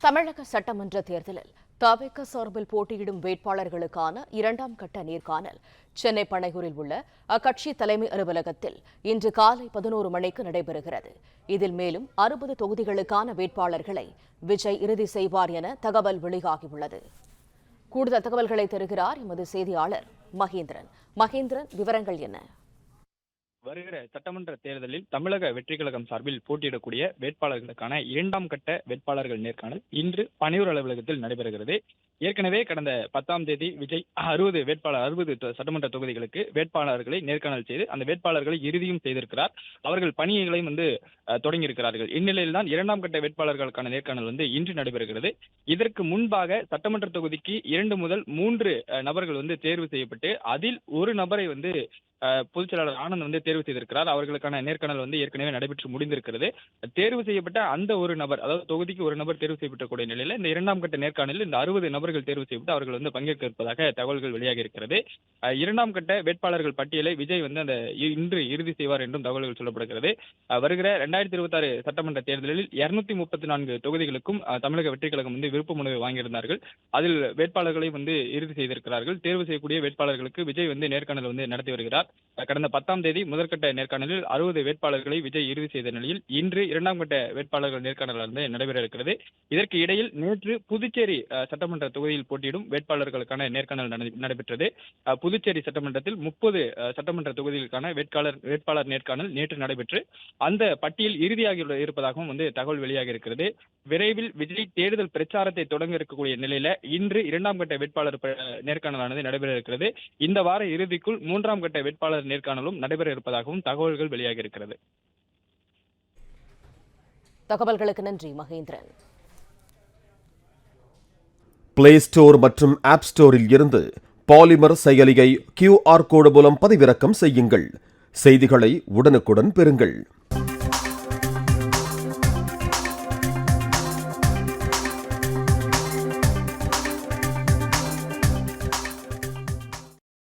தமிழக சட்டமன்ற தேர்தலில் தவிக சார்பில் போட்டியிடும் வேட்பாளர்களுக்கான இரண்டாம் கட்ட நேர்காணல் சென்னை பனையூரில் உள்ள அக்கட்சி தலைமை அலுவலகத்தில் இன்று காலை 11 மணிக்கு நடைபெறுகிறது. இதில் மேலும் 60 தொகுதிகளுக்கான வேட்பாளர்களை விஜய் இறுதி செய்வார் என தகவல் வெளியாகியுள்ளது. கூடுதல் தகவல்களை தருகிறார் எமது செய்தியாளர் மகேந்திரன். மகேந்திரன், விவரங்கள் என்ன? வருகிற சட்டமன்ற தேர்தலில் தமிழக வெற்றிக் கழகம் சார்பில் போட்டியிடக்கூடிய வேட்பாளர்களுக்கான இரண்டாம் கட்ட வேட்பாளர்கள் நேர்காணல் இன்று பனையூர் அலுவலகத்தில் நடைபெறுகிறது. ஏற்கனவே கடந்த 10ஆம் தேதி விஜய் 60 சட்டமன்ற தொகுதிகளுக்கு வேட்பாளர்களை நேர்காணல் செய்து அந்த வேட்பாளர்களை இறுதியும் செய்திருக்கிறார். அவர்கள் பணிகளையும் தொடங்கியிருக்கிறார்கள். இந்நிலையில் தான் இரண்டாம் கட்ட வேட்பாளர்களுக்கான நேர்காணல் இன்று நடைபெறுகிறது. இதற்கு முன்பாக சட்டமன்ற தொகுதிக்கு 2 முதல் 3 நபர்கள் தேர்வு செய்யப்பட்டு அதில் ஒரு நபரை பொதுச் செயலாளர் ஆனந்த் தேர்வு செய்திருக்கிறார். அவர்களுக்கான நேர்காணல் ஏற்கனவே நடைபெற்று முடிந்திருக்கிறது. தேர்வு செய்யப்பட்ட அந்த ஒரு நபர், அதாவது தொகுதிக்கு ஒரு நபர் தேர்வு செய்யப்படக்கூடிய நிலையில் இந்த இரண்டாம் கட்ட நேர்காணலில் இந்த 60 நபர்கள் தேர்வு செய்யப்பட்டு அவர்கள் பங்கேற்க இருப்பதாக தகவல்கள் வெளியாகி இருக்கிறது. இரண்டாம் கட்ட வேட்பாளர்கள் பட்டியலை விஜய் இன்று இறுதி செய்வார் என்றும் தகவல்கள் சொல்லப்படுகிறது. வருகிற 2026 சட்டமன்ற தேர்தலில் 234 தொகுதிகளுக்கும் தமிழக வெற்றிக் கழகம் விருப்ப மனுவை வாங்கியிருந்தார்கள். அதில் வேட்பாளர்களை இறுதி செய்திருக்கிறார்கள். தேர்வு செய்யக்கூடிய வேட்பாளர்களுக்கு விஜய் நேர்காணல் நடத்தி வருகிறார். கடந்த 10ஆம் தேதி முதற்கட்ட நேர்காணலில் 60 வேட்பாளர்களை விஜய் இறுதி செய்த நிலையில் இன்று இரண்டாம் கட்ட வேட்பாளர்கள் நேர்காணல் நடைபெற இருக்கிறது. இதற்கு இடையில் நேற்று புதுச்சேரி சட்டமன்ற தொகுதியில் போட்டியிடும் வேட்பாளர்களுக்கான நேர்காணல் நடைபெற்றது. புதுச்சேரி சட்டமன்றத்தில் 30 சட்டமன்ற தொகுதிகளுக்கான வேட்பாளர் நேர்காணல் நேற்று நடைபெற்று அந்த பட்டியல் இறுதியாகி இருப்பதாகவும் தகவல் வெளியாகி இருக்கிறது. விரைவில் விஜய் தேர்தல் பிரச்சாரத்தை தொடங்க இருக்கக்கூடிய நிலையில இன்று இரண்டாம் கட்ட வேட்பாளர் நேர்காணலானது நடைபெற இருக்கிறது. இந்த வார இறுதிக்குள் 3ஆம் கட்ட வேட்பாளர் நேர்காணலும் நடைபெற இருப்பதாகவும் தகவல்கள் வெளியாகி இருக்கிறது. தகவல்களுக்கு நன்றி மகேந்திரன். பிளே ஸ்டோர் மற்றும் ஆப் ஸ்டோரில் இருந்து பாலிமர் செயலியை QR கோடு மூலம் பதிவிறக்கம் செய்யுங்கள். செய்திகளை உடனுக்குடன் பெறுங்கள்.